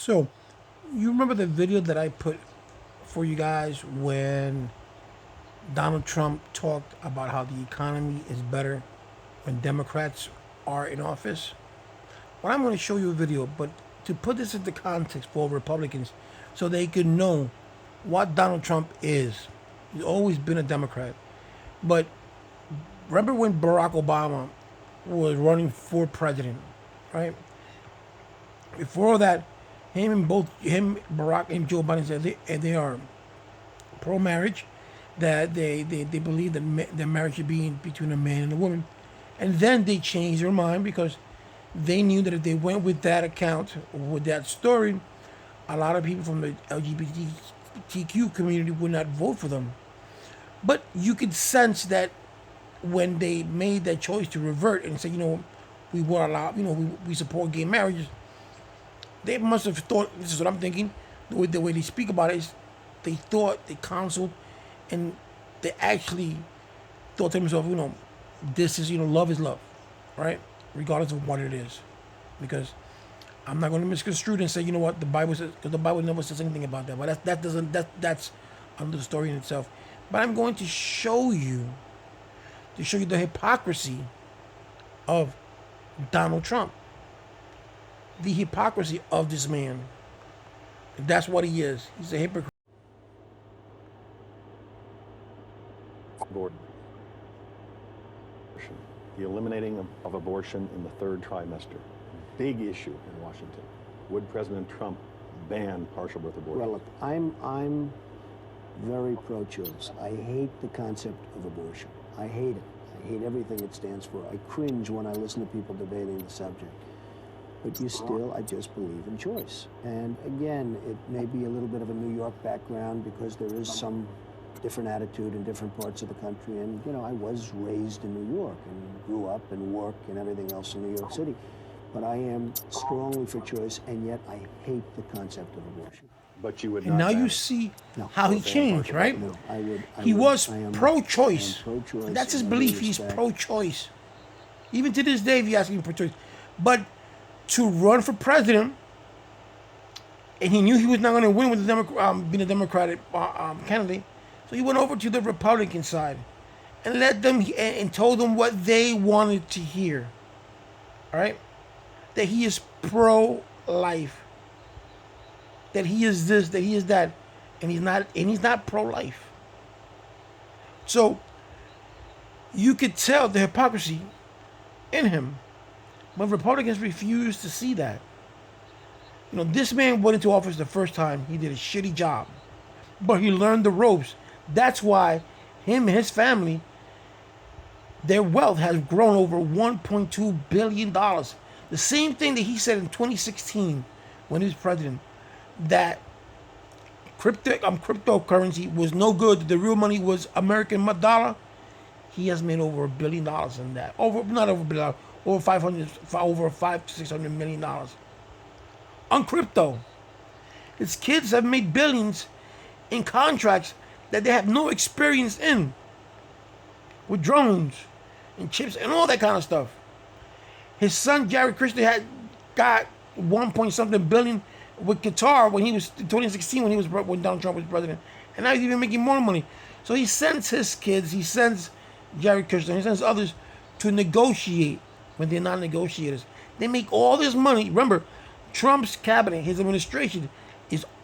So, you remember the video that I put for you guys when Donald Trump talked about how the economy is better when Democrats are in office? Well, I'm going to show you a video, but to put this into context for Republicans so they can know what Donald Trump is. He's always been a Democrat. But remember when Barack Obama was running for president, right? Before that, Barack and Joe Biden said they are pro-marriage, that they believe that marriage should be between a man and a woman. And then they changed their mind because they knew that if they went with that account, with that story, a lot of people from the LGBTQ community would not vote for them. But you could sense that when they made that choice to revert and say, we will allow, we support gay marriages, they must have thought, this is what I'm thinking, the way they speak about it is they thought, they counseled, and they actually thought to themselves, this is, love is love, right? Regardless of what it is. Because I'm not going to misconstrue it and say, what the Bible says, because the Bible never says anything about that. But that's under the story in itself. But I'm going to show you the hypocrisy of Donald Trump. The hypocrisy of this man. That's what he is. He's a hypocrite. Abortion. The eliminating of abortion in the third trimester. Big issue in Washington. Would President Trump ban partial birth abortion? Well, look, I'm very pro-choice. I hate the concept of abortion. I hate it. I hate everything it stands for. I cringe when I listen to people debating the subject. But I just believe in choice. And again, it may be a little bit of a New York background because there is some different attitude in different parts of the country. And, I was raised in New York and grew up and worked and everything else in New York City. But I am strongly for choice, and yet I hate the concept of abortion. But you would And not now ban you it. see No. how he changed, right? No, I am pro-choice. pro-choice. And that's his in belief. every He's respect. pro-choice. Even to this day, if you ask him pro-choice. But to run for president, and he knew he was not going to win with being a Democratic candidate, so he went over to the Republican side and let them and told them what they wanted to hear. All right, that he is pro-life, that he is this, that he is that, and he's not pro-life. So you could tell the hypocrisy in him. But Republicans refuse to see that. This man went into office the first time. He did a shitty job. But he learned the ropes. That's why him and his family, their wealth has grown over $1.2 billion. The same thing that he said in 2016 when he was president, that cryptocurrency was no good. The real money was American dollar. He has made over $1 billion in that. Not over $1 billion. Over $500 to $600 million on crypto. His kids have made billions in contracts that they have no experience in, with drones and chips and all that kind of stuff. His son Jared Kushner had got 1 point something billion with Qatar when he was in 2016 when Donald Trump was president, and now he's even making more money. So he sends his kids, he sends Jared Kushner, he sends others to negotiate. When they're not negotiators, they make all this money. Remember, Trump's cabinet, his administration,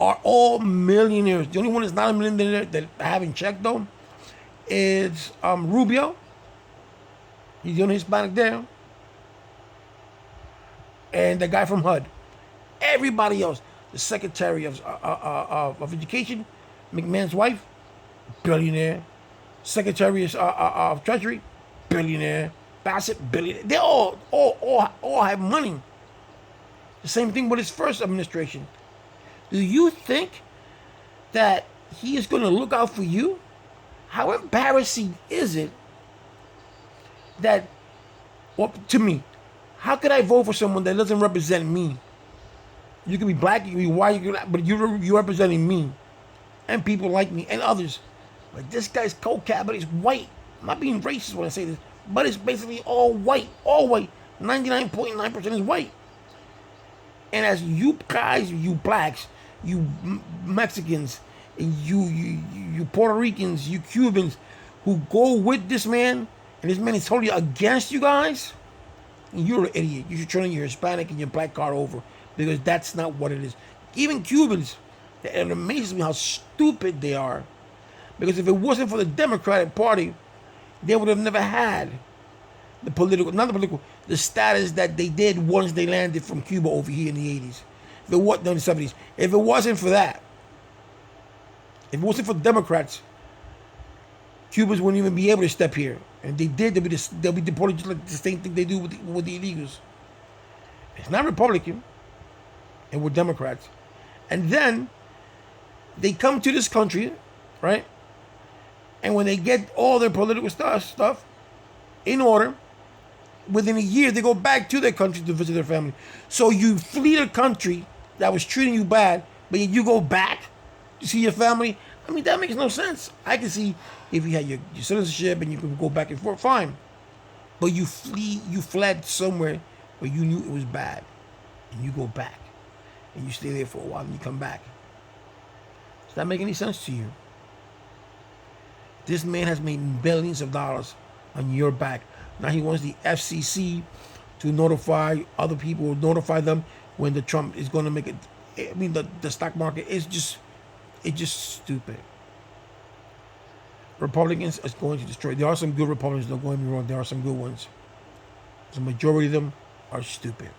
are all millionaires. The only one that's not a millionaire that I haven't checked though is Rubio. He's the only Hispanic there, and the guy from HUD. Everybody else, the Secretary of Education, McMahon's wife, billionaire. Secretary of Treasury, billionaire. Bassett, billionaire. They all have money. The same thing with his first administration. Do you think that he is going to look out for you? How embarrassing is it that, well, to me, how could I vote for someone that doesn't represent me? You can be black, you can be white, but you're representing me and people like me and others. But this guy's co-cabinet is white. I'm not being racist when I say this, but it's basically all white, 99.9% is white. And as you guys, you blacks, you Mexicans, and you Puerto Ricans, you Cubans, who go with this man, and this man is totally against you guys, and you're an idiot. You should turn your Hispanic and your black card over, because that's not what it is. Even Cubans, it amazes me how stupid they are. Because if it wasn't for the Democratic Party, they would have never had the political, not the political, the status that they did once they landed from Cuba over here in the 80s. If it was, no, the 70s. If it wasn't for that, if it wasn't for the Democrats, Cubans wouldn't even be able to step here. And they did, they'll be deported just like the same thing they do with the illegals. It's not Republican, and we're Democrats. And then they come to this country, right? And when they get all their political stuff in order, within a year they go back to their country to visit their family. So you flee the country that was treating you bad, but you go back to see your family. I mean, that makes no sense. I can see if you had your citizenship and you could go back and forth, fine. But you fled somewhere where you knew it was bad, and you go back, and you stay there for a while, and you come back. Does that make any sense to you? This man has made billions of dollars on your back. Now he wants the FCC to notify other people, notify them when the Trump is going to make it. I mean, the stock market is just stupid. Republicans is going to destroy. There are some good Republicans, don't get me wrong. There are some good ones. The majority of them are stupid.